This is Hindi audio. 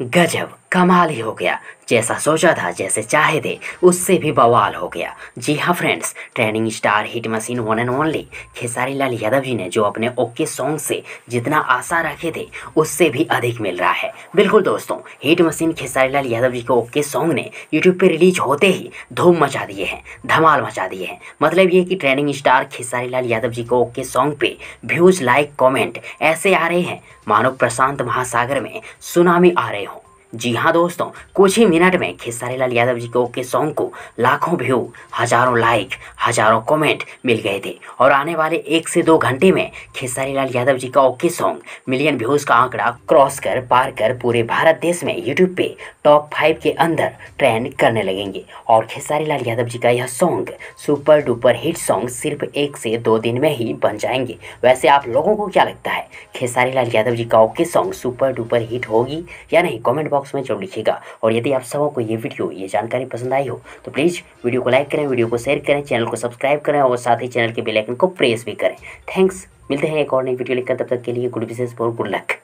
गजब कमाल ही हो गया। जैसा सोचा था, जैसे चाहे थे, उससे भी बवाल हो गया। जी हाँ friends, trending star hit machine one and only Khesari Lal Yadav ji ने जो अपने ओके सॉन्ग से जितना आशा रखे थे उससे भी अधिक मिल रहा है। बिल्कुल दोस्तों, हिट मशीन खेसारी लाल यादव जी के ओके सॉन्ग ने यूट्यूब पे रिलीज होते ही धूम मचा दिए हैं, धमाल मचा दिए हैं। मतलब ये कि ट्रेंडिंग स्टार खेसारी लाल यादव जी को ओके सॉन्ग पे व्यूज, लाइक, कॉमेंट ऐसे आ रहे हैं मानो प्रशांत महासागर में सुनामी आ रहे हों। जी हाँ दोस्तों, कुछ ही मिनट में खेसारी लाल यादव जी के ओके सॉन्ग को लाखों व्यू, हजारों लाइक, हजारों कमेंट मिल गए थे। और आने वाले 1 से 2 घंटे में खेसारी लाल यादव जी का ओके सॉन्ग मिलियन व्यूज का आंकड़ा क्रॉस कर पार कर पूरे भारत देश में यूट्यूब पे टॉप 5 के अंदर ट्रेंड करने लगेंगे। और खेसारी लाल यादव जी का यह song super duper hit song सिर्फ 1 से 2 दिन में ही बन जाएंगे। वैसे आप लोगों को क्या लगता है, खेसारी लाल यादव जी का okay song super duper hit होगी या नहीं? कमेंट बॉक्स में जरूर लिखिएगा। और यदि आप सबों को ये वीडियो, ये जानकारी पसंद आई हो तो प्लीज़ वीडियो को लाइक करें, वीडियो को शेयर करें, चैनल को सब्सक्राइब करें और साथ ही चैनल के बेल आइकन को प्रेस भी करें। थैंक्स। मिलते हैं एक और नई वीडियो लेकर, तब तक के लिए गुड विशेष और गुड लक।